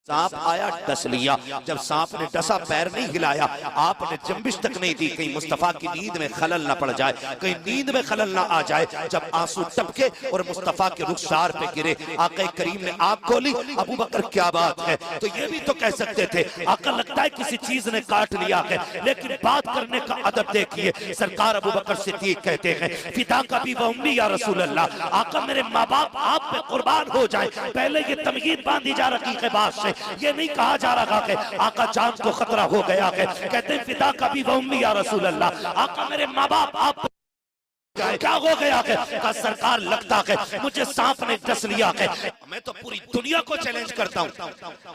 सांप आया डस लिया। जब सांप ने डसा पैर नहीं हिलाया, आपने जंबिश तक नहीं दी कहीं मुस्तफा की नींद में खलल ना पड़ जाए, कहीं नींद में खलल ना आ जाए। जब आंसू टपके और मुस्तफा के रुखसार पे गिरे, आका करीम ने आंख खोली, अबू बकर क्या बात है। तो ये भी तो कह सकते थे आका लगता है किसी चीज ने काट लिया है, लेकिन बात करने का अदब देखिए। सरकार अबू बकर सिद्दीक कहते हैं फिदा का भी उम्मी या रसूल अल्लाह, आका मेरे माँ बाप आप पे कुर्बान हो जाए। पहले ये तमहीद बांधी जा रही है बात से, ये नहीं कहा जा रहा है आका जान को खतरा हो गया है। कहते हैं फिदा का भी उम्मी या रसूल अल्लाह, आका मेरे माँ बाप आप क्या हो गया है। का सरकार लगता है मुझे सांप ने डस लिया है। मैं तो पूरी दुनिया को चैलेंज करता हूँ,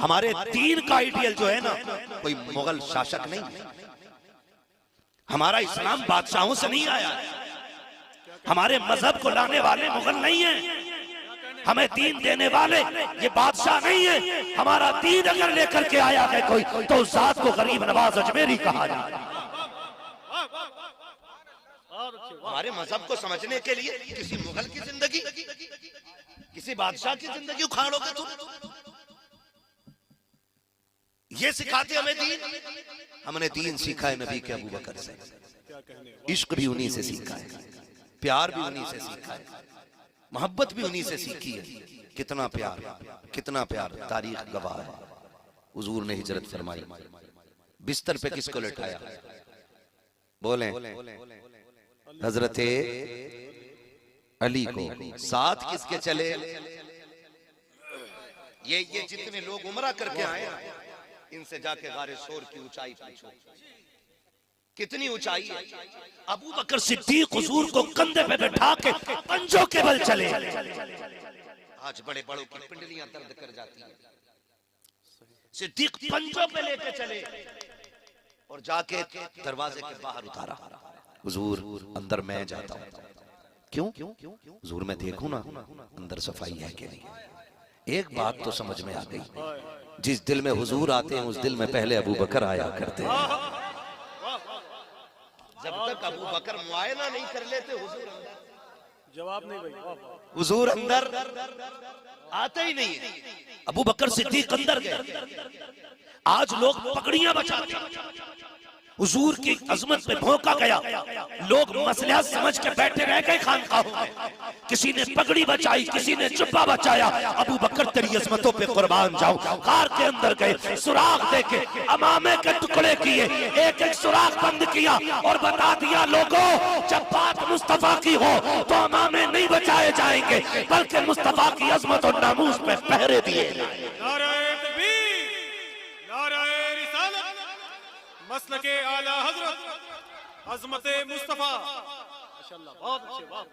हमारे दीन का आइडियल जो है ना, कोई मुगल शासक नहीं, हमारा इस्लाम बादशाहों से नहीं आया, हमारे मजहब को लाने वाले मुगल नहीं है, हमें दीन देने वाले ये बादशाह नहीं है। हमारा दीन अगर लेकर के आया है कोई, तो उस जात को गरीब नवाज अजमेरी कहा जाए। हमारे मजहब को समझने के लिए किसी मुगल की जिंदगी, किसी बादशाह की जिंदगी उखाड़ोगे तुम? ये सिखाते हमें दीन। हमने दीन सीखा है नबी के अबू बकर से, इश्क भी उन्हीं से सीखा है, प्यार भी उन्हीं से सीखा है, मोहब्बत भी उन्हीं से सीखी है। कितना प्यार, कितना प्यार, तारीख गवाह है। हुजूर ने हिजरत फरमाई, बिस्तर पे किसको लटाया? बोले हजरत अली को। साथ किसके चले? ये जितने लोग उमरा करके आए, इनसे जाके गारे शोर की ऊंचाई पूछो, कितनी ऊंचाई है। अबू बकर सिद्दीक हुजूर को कंधे पे बैठा के पंजों के बल चले। आज बड़े बड़ों की पिंडलियां दर्द कर जाती हैं, सिद्दीक पंजों पे लेके चले और जाके दरवाजे के बाहर उतारा। हुजूर अंदर मैं जाता हूं। क्यों? हुजूर मैं देखूं ना अंदर सफाई है कि नहीं। एक बात तो समझ में आ गई, जिस दिल में हुजूर आते हैं उस दिल में पहले अबू बकर आया करते हैं। जब तक अबू बकर मुआयना नहीं कर लेते हुजूर अंदर जवाब नहीं भाई, हुजूर अंदर आते ही नहीं है। अबू बकर सिद्दीक अंदर गए। आज लोग पगड़ियां बचाते हैं, हुजूर की अजमत पे भौंका गया, लोग मसला समझ के बैठे रह गए खानकाहों में। किसी ने पगड़ी बचाई, किसी ने जुब्बा बचाया। अबू बकर तेरी अजमतों पे कुर्बान जाऊं। कार के अंदर गए, सुराख देके अमामे के टुकड़े किए, एक एक सुराख बंद किया और बता दिया लोगों, जब बात मुस्तफा की हो तो अमामे नहीं बचाए जाएंगे, बल्कि मुस्तफा की अजमत और नामूस पे पहरे दिए। मसलके आला हजरत अज़मते मुस्तफा, माशाअल्लाह, बहुत अच्छे, वाह।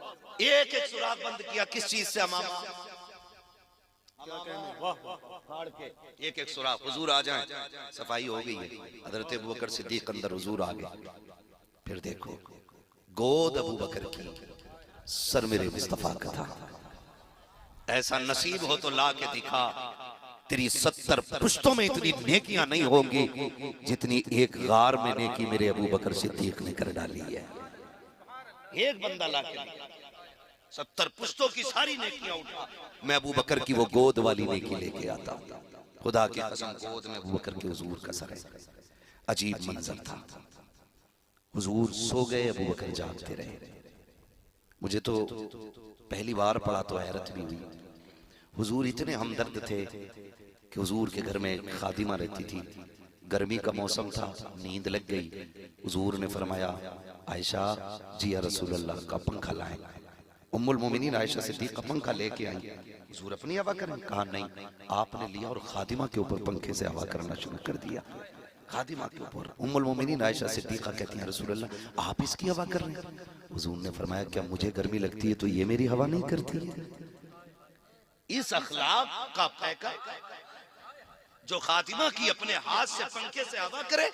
एक एक सुराख बंद किया, किस चीज से? अमामा फाड़ के एक एक सुराख। हुजूर आ जाएं, सफाई हो गई है। हजरत अबू बकर सिद्दीक अंदर, हुजूर आ गए। फिर देखो गोद अबू बकर की, सर मेरे मुस्तफा का था। ऐसा नसीब हो तो ला के दिखा, तेरी 70 पुश्तों में इतनी नेकियां नहीं होंगी जितनी एक गार में नेकी मेरे अबू बकर सिद्दीक ने कर डाली है। एक बंदा लाके 70 पुश्तों की सारी नेकियां उठा, मैं अबू बकर की वो गोद वाली नेकी लेके आता। खुदा की कसम, गोद में अबू बकर के हुजूर का सर है। अजीब मंजर था। हुजूर सो गए, अबू बकर जागते रहे। मुझे तो पहली बार पढ़ा तो हैरत भी हुई। हुजूर इतने हमदर्द थे कि हुजूर के घर में खादिमा रहती थी। गर्मी का मौसम था, नींद लग गई। हुजूर ने फरमाया, आयशा जी या रसूल अल्लाह का पंखा लाएं। उम्मुल मोमिनीन आयशा सिद्दीक़ा पंखा लेके आई। हुजूर अपनी हवा करें? कहा नहीं, आपने लिया और खादिमा के ऊपर पंखे से हवा करना शुरू कर दिया। खादिमा के ऊपर। उम्मुल मोमिनीन आयशा सिद्दीक़ा कहती हैं, रसूल अल्लाह आप इसकी हवा कर रहे हैं? हुजूर ने फरमाया, क्या मुझे गर्मी लगती है तो ये मेरी हवा नहीं करती है? इस अखलाक का पैकर जो खातिमा की अपने हाथ से पंखे से हवा करे,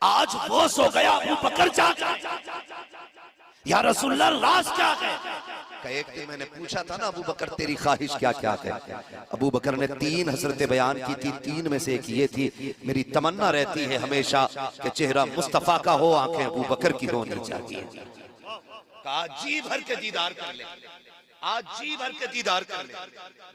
आज वो सो गया। अबू बकर जागा, या रसूलल्लाह राज क्या है? एक दिन मैंने पूछा था ना, अबू बकर तेरी ख्वाहिश क्या क्या है? अबू बकर ने 3 हसरतें बयान की थी। 3 में से एक ये थी, मेरी तमन्ना रहती है हमेशा कि चेहरा मुस्तफा का हो, आंखें अबू बकर की होनी चाहिए। कहा जी भर के दीदार कर ले। आज जी भर के दीदार कर ले,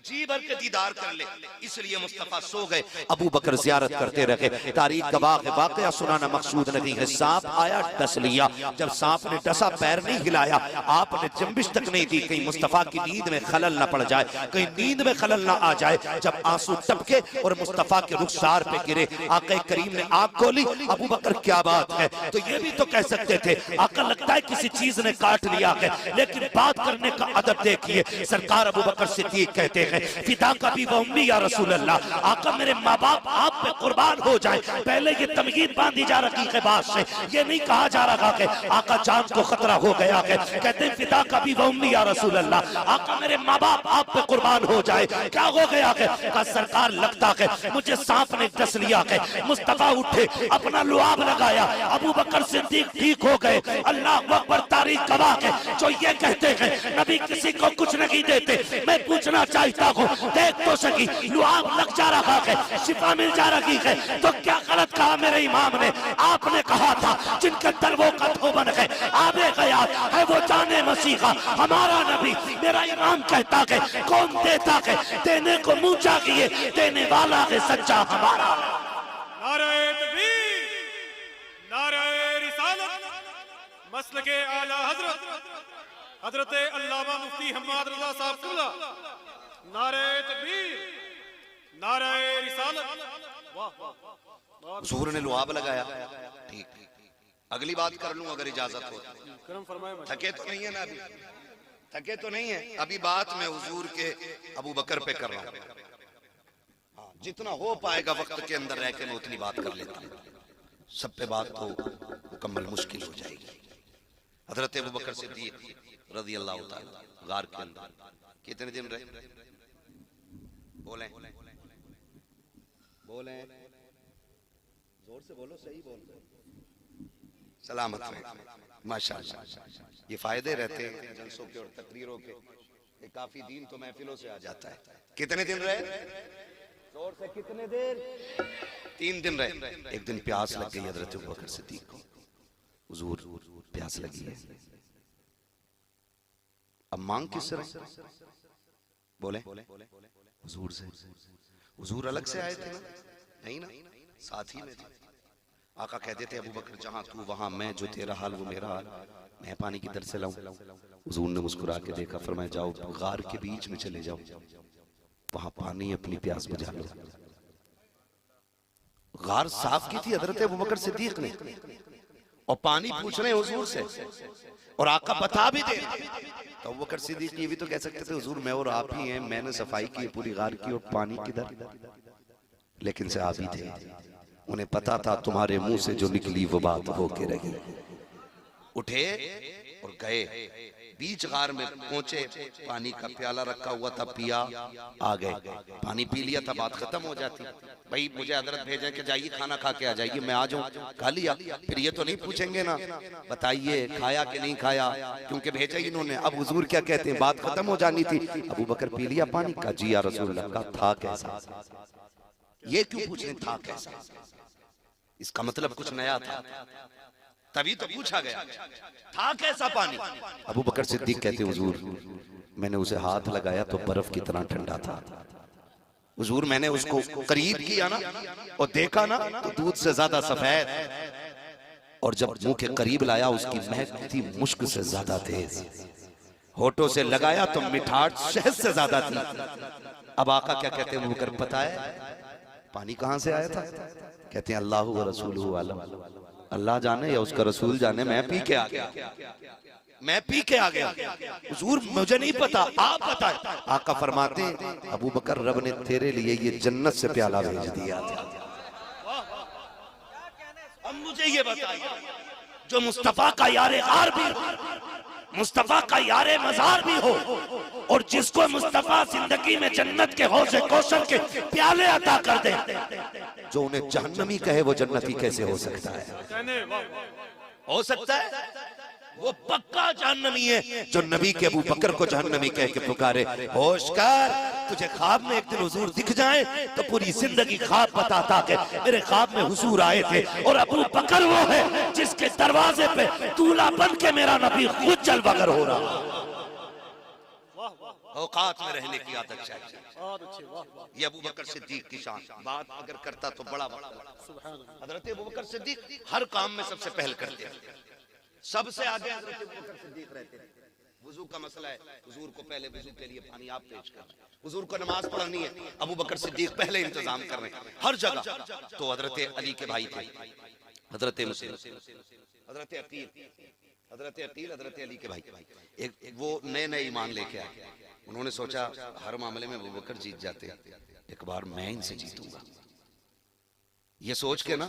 जी भर के दीदार कर ले। इसलिए मुस्तफा सो गए, अबू बकर जियारत करते रहे। तारीख गवाह है, वाकया सुनाना मकसूद नहीं है। सांप आया, डस लिया। जब सांप ने डसा, पैर नहीं हिलाया, आपने जंबिश तक नहीं दी, कहीं मुस्तफा की नींद में खलल ना पड़ जाए, कहीं नींद में खलल ना आ जाए। जब आंसू टपके और मुस्तफा के रुखसार पे गिरे, आका करीम ने आंख खोली। अबू बकर क्या बात है, तो ये भी तो कह सकते थे आका लगता है किसी चीज ने काट लिया है, लेकिन बात करने का अदब देखिए। सरकार अबू बकर सिद्दीक कहते हैं, फिदा का भी उम्मी या रसूल अल्लाह, आका मेरे माँ बाप आप पे कुर्बान हो जाए। पहले ये तमगीद बांधी जा रही है बात से, ये नहीं कहा जा रहा है आका जान को खतरा हो गया है। कहते हैं फिदा का भी उम्मी या रसूल अल्लाह, आका मेरे माँ बाप आप पे कुर्बान हो जाए। क्या हो गया है? का सरकार लगता है मुझे सांप ने डस लिया है। मुस्तफा उठे, अपना लुआब लगाया, अबू बकर सिद्दीक ठीक हो गए। अल्लाह अकबर, तारीख गवाह है जो ये कहते हैं नबी किसी को कुछ नहीं देते। मैं पूछना चाहता हूँ, देख तो सकी लुआब लग जा रहा है, शिफा मिल जा रही है, तो क्या गलत कहा मेरे इमाम ने? आपने कहा था जिनके दरवों का धोबन है, आबे गया है वो जाने मसीहा हमारा नबी। मेरा इमाम कहता है कौन देता है, देने को मुंह चाहिए, देने वाला है सच्चा हमारा। नारे तकबीर, नारे रिसालत, मसलके आला हजरत हजरत अल्लामा मुफ्ती हम्माद रजा साहब कुल्ला। नारे तकबीर, नारे रिसालत। वाह वाह, हुजूर ने लुआब लगाया। ठीक, अगली बात कर लूं अगर इजाजत हो। करम फरमाए। थके तो नहीं है ना, अभी थके तो नहीं है। अभी बात मैं हुजूर के अबू बकर पे कर रहा हूं। हाँ, जितना हो पाएगा वक्त के अंदर रह के मैं उतनी बात कर लेता हूं। सब पे बात तो मुकम्मल मुश्किल हो जाएगी। हजरत अबू बकर सिद्दीक रज़ी अल्लाह ताला गार के अंदर कितने दिन रहे? बोले बोले, जोर से बोलो, सही बोलो। सलामत रहे माशाअल्लाह। ये फायदे रहते हैं जलसों के और तकरीरों के, काफी दिन तो महफिलों से आ जाता है। कितने दिन रहे? जोर से, कितने देर? 3 दिन रहे। एक दिन प्यास लग गई हजरत अबू बकर सिद्दीक को। हुजूर प्यास लगी है, अब मांग किससे रहे? बोले हुजूर से। हुजूर अलग से आए थे ना? नहीं ना, साथ ही में थे। आका कहते थे अबू बकर जहां तू वहां मैं, जो तेरा हाल वो मेरा हाल, मैं पानी किधर से लाऊं? हुजूर ने मुस्कुरा के देखा, फरमाया जाओ गार के बीच में चले जाओ, वहां पानी अपनी प्यास बुझा लो। गार साफ की थी हजरत अबू बकर सिद्दीक ने, और पानी पूछ रहे हुजूर से, और आका बता भी दे। तो अबू बकर सिद्दीक ये भी तो कह सकते थे हुजूर मैं और आप ही हैं, मैंने सफाई की पूरी गार की, और पानी किधर? लेकिन सहाबी थे, उन्हें पता था तुम्हारे मुंह से जो निकली वो बात होके रही। उठे और गए, बीच गार में पहुंचे, पानी का प्याला रखा हुआ था, पिया, आ गए, पानी पी लिया था, बात खत्म हो जाती। भाई मुझे हजरत भेजे कि जाइए खाना खा के आ जाइए, मैं आ जाऊं, खा लिया, फिर ये तो नहीं पूछेंगे ना बताइए खाया कि नहीं खाया, क्योंकि भेजा ही इन्होंने। अब हुजूर क्या कहते हैं, बात खत्म हो जानी थी। अबू बकर पी लिया पानी का, जी या रसूल अल्लाह का, था कैसा? ये क्यों पूछ रहे था कैसा? इसका मतलब कुछ नया था, तभी तो पूछा गया था कैसा पानी। अबू बकर सिद्दीक कहते हुजूर मैंने उसे हाथ लगाया तो बर्फ की तरह ठंडा था। हुजूर मैंने उसको करीब किया ना और देखा ना तो दूध से ज्यादा सफेद, और जब मुंह के करीब लाया उसकी महक थी मुश्क से ज्यादा तेज, होठों से लगाया तो मिठास शहद से ज्यादा थी। अब आका क्या कहते हैं, मुकर पता है पानी कहां से आया था? कहते हैं अल्लाह व रसूलुहु आलम, अल्लाह जाने या उसका रसूल जाने, मैं पी के आ गया, मैं पी के आ गया। हुजूर मुझे नहीं पता, आप बताएं। आका फरमाते अबू बकर रब ने तेरे लिए ये जन्नत से प्याला भेज दिया था। अब मुझे ये बताइए, जो मुस्तफा का यारे गार भी, मुस्तफा का यारे मजार भी हो, और जिसको मुस्तफा जिंदगी में जन्नत के हौज़े कौसर के प्याले अता कर दे, जो उन्हें जहन्नमी कहे वो जन्नती कैसे हो सकता है? हो सकता है? वो पक्का जहन्नमी है जो नबी के अबू बकर को जहन्नमी कह के पुकारे। होश कर, तुझे ख्वाब में एक दिन हुजूर दिख जाए तो पूरी जिंदगी ख्वाब बताता है मेरे ख्वाब में हुजूर आए थे, और अबू बकर वो है जिसके दरवाजे पे दूल्हा बन के मेरा नबी खुद जलवागर हो रहा। औकात में रहने की आदत चाहिए। बहुत अच्छे, वाह वाह, ये अबू बकर सिद्दीक की शान। बात अगर करता तो बड़ा वक्त लगता। सुभान अल्लाह। हजरत अबू बकर सिद्दीक हर काम में सबसे पहल करते थे, सबसे आगे हजरत अबू बकर सिद्दीक रहते थे। वुजू का मसला है, हुजूर को पहले वुजू के लिए पानी आप पेश कर, हुजूर को नमाज पढ़नी है, अबू बकर सिद्दीक पहले इंतजाम कर रहे हैं हर जगह। तो हजरत अली के भाई थे, हजरत मुस्लिम, हजरत अकील, हजरत अकील हजरत अली के भाई। एक वो नए नए ईमान लेके आए, उन्होंने सोचा हर मामले में अबू बकर जीत जाते, एक बार मैं इनसे जीतूंगा। ये सोच के ना,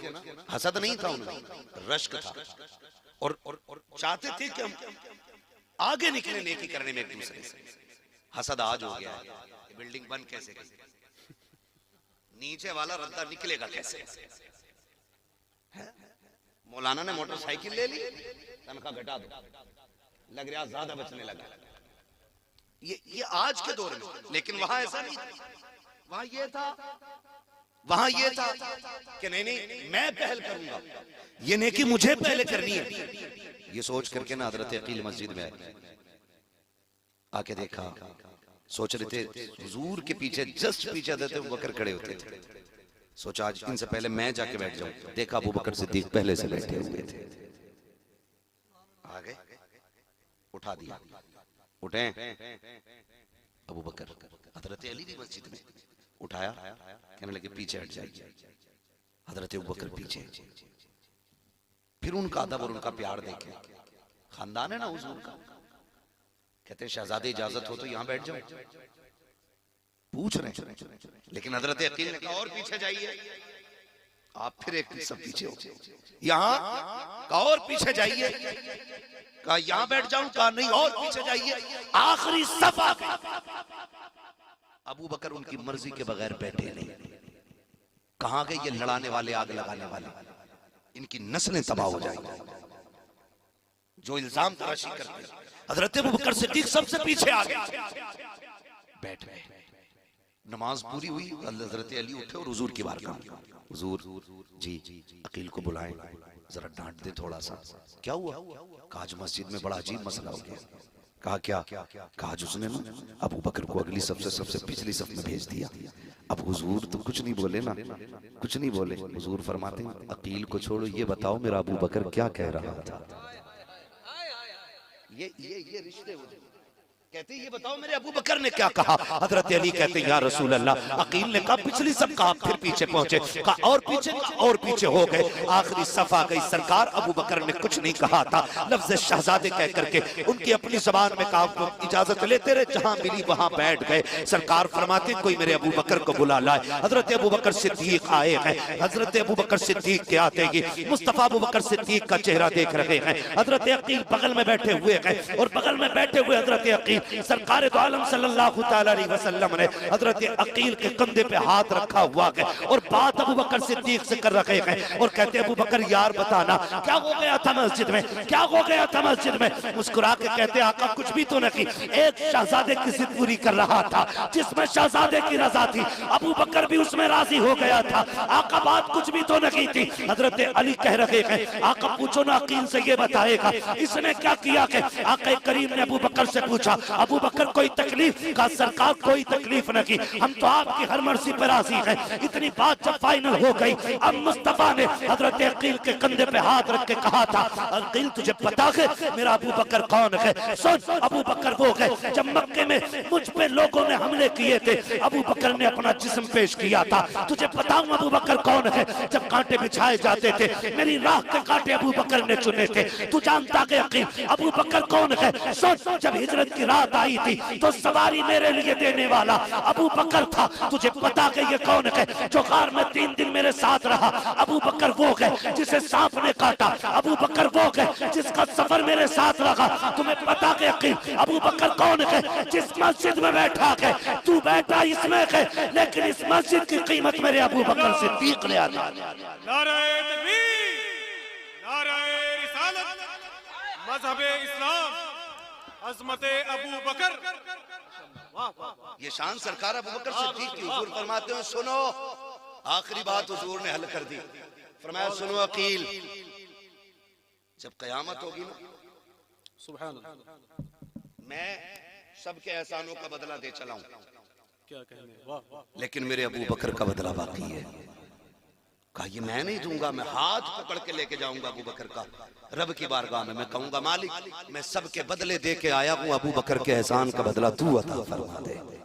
हसद नहीं था उनमें, रश्क था, और चाहते थे कि हम आगे निकले नेकी करने में एक दूसरे से। हसद आज हो गया है, बिल्डिंग बन कैसे गई, नीचे वाला रद्दा निकलेगा कैसे। मौलाना ने मोटरसाइकिल ले ली, तनख्वाह घटा दो, लग रहा ज्यादा बचने लगा। ये आज के दौर में, लेकिन वहां ऐसा नहीं था। वहां ये था कि नहीं मैं पहल करूंगा, ये नहीं कि मुझे पहले करनी है। ये सोच करके ना हजरत अकील मस्जिद में आके देखा, सोच रहे थे हुजूर के पीछे, जस्ट पीछे हजरत अबू बकर खड़े होते थे। सोचा आज इनसे पहले मैं जाके बैठ जाऊं। देखा अबू बकर सिद्दीक पहले से बैठे हुए थे, आ गए, उठा दिया, उठे अबू बकर। हजरत अली भी मस्जिद में उठाया, कहने लगे पीछे हट जाइए। हजरत अबू बकर पीछे। फिर उनका अदब और उनका प्यार देखे, खानदान है ना हुजूर का। कहते शहजादे इजाजत हो तो यहां बैठ जाओ, पूछ रहे हैं। लेकिन हजरत अकील ने कहा और पीछे जाइए। आप फिर एक सब पीछे हो, यहां कहा और पीछे जाइए, कहा यहां बैठ जाऊं, कहा नहीं और पीछे जाइए। आखिरी सफा अबू बकर उनकी मर्जी के बगैर बैठे नहीं। कहां गए ये लड़ाने वाले, आग लगाने वाले, इनकी नस्लें तबाह हो जाएंगी जो इल्जाम तराशी करते हैं। हजरत अबू बकर सिद्दीक सबसे पीछे आ गए, बैठ गए। नमाज पूरी हुई, हजरत अली उठे और हुजूर की बारगाह में, हुजूर जी अकील को बुलाएं, जरा डांट दे थोड़ा सा। क्या हुआ? कहा आज मस्जिद में बड़ा अजीब मसला हो गया। कहा क्या? कहा उसने ना अबू बकर को अगली सबसे पिछली सफ में भेज दिया। अब हुजूर तो कुछ नहीं बोले ना, कुछ नहीं बोले। हुजूर फरमाते हैं अकील को छोड़ो, ये बताओ मेरा अबू बकर क्या कह रहा था। ये रिश्ते कहते ये बताओ मेरे अबू बकर ने क्या कहा। हजरत अली कहते हैं या रसूल अल्लाह, अकील ने कहा पिछली सब कहा, फिर पीछे पहुंचे, कहा और पीछे, और पीछे हो गए, आखिरी सफा गई। सरकार अबू बकर ने कुछ नहीं कहा था, लफ्ज शहजादे कह करके उनकी अपनी जबान में कहा, इजाजत लेते रहे, जहां मिली वहां बैठ गए। सरकार फरमाते कोई मेरे अबू बकर को बुला लाए। हजरत अबू बकर सिद्दीक आए हैं। हजरत अबू बकर सिद्दीक के आते ही मुस्तफा अबू बकर सिद्दीक का चेहरा देख रहे हैं। हजरत अकील बगल में बैठे हुए हैं, और बगल में बैठे हुए हजरत अकील, सरकार दो आलम सल्लल्लाहु तआला अलैहि वसल्लम ने हजरत अकील के कंधे पे हाथ रखा हुआ है और बात अबू बकर सिद्दीक से कर रखे हैं, और कहते अबू बकर यार बताना क्या हो गया था मस्जिद में, क्या हो गया था मस्जिद में। मुस्कुरा के कहते आका कुछ भी तो नहीं, एक शहजादे की जिद पूरी कर रहा था जिसमें शहजादे की रजा थी, अबू बकर भी उसमें राजी हो गया था। आका बात कुछ भी तो नहीं थी। हजरत अली कह रहे हैं आका पूछो ना अकील से, ये बताएगा इसने क्या किया। आका करीम ने अबू बकर से पूछा अबू बकर कोई तकलीफ का? सरकार कोई तकलीफ नहीं, हम तो आपकी हर मर्जी पर राजी हैं। इतनी बात जब फाइनल हो गई, अब मुस्तफा ने हजरत अकील के कंधे पे हाथ रख के कहा था अकील तुझे पता है मेरा अबू बकर कौन है? सुन अबू बकर वो है जब मक्के में मुझ पे लोगों ने हमले किए थे, अबू बकर ने अपना जिस्म पेश किया था। तुझे बताऊं अबू बकर कौन है? जब कांटे बिछाए जाते थे मेरी राह के कांटे अबू बकर ने चुने थे। तू जानता है अकील अबू बकर कौन है? सुन जब हिजरत की रात आई थी तो सवारी मेरे लिए देने वाला अबू बकर था। तुझे पता है ये कौन है जो गार में 3 दिन मेरे साथ रहा? अबू बकर वो है जिसे सांप ने काटा, अबू बकर वो है जिसका सफर मेरे साथ रहा। तुम्हें पता है यकीन अबू बकर कौन है? जिस मस्जिद में बैठा है तू बैठा इसमें है, लेकिन इस मस्जिद की कीमत मेरे अबू बकर सिद्दीक ने अदा की। नारे तकबीर, नारे रिसालत, मजहबे इस्लाम, अज़मते अबू बकर। ये शान सरकार अबू बकर सिद्दीक की। हुजूर फरमाते हैं सुनो, आखिरी बात हुजूर ने हल कर दी। फरमाया सुनो अकील, जब कयामत होगी ना, सुभान अल्लाह, मैं सबके एहसानों का बदला दे चला हूं, क्या कहने, वाह वाह। लेकिन मेरे अबू बकर का बदला बाकी है। कहा ये मैं नहीं दूंगा, मैं हाथ पकड़ के लेके जाऊंगा अबू बकर का रब की बारगाह में। मैं कहूंगा मालिक मैं सबके बदले दे के आया हूं, अबू बकर के एहसान का बदला तू अता फरमा दे।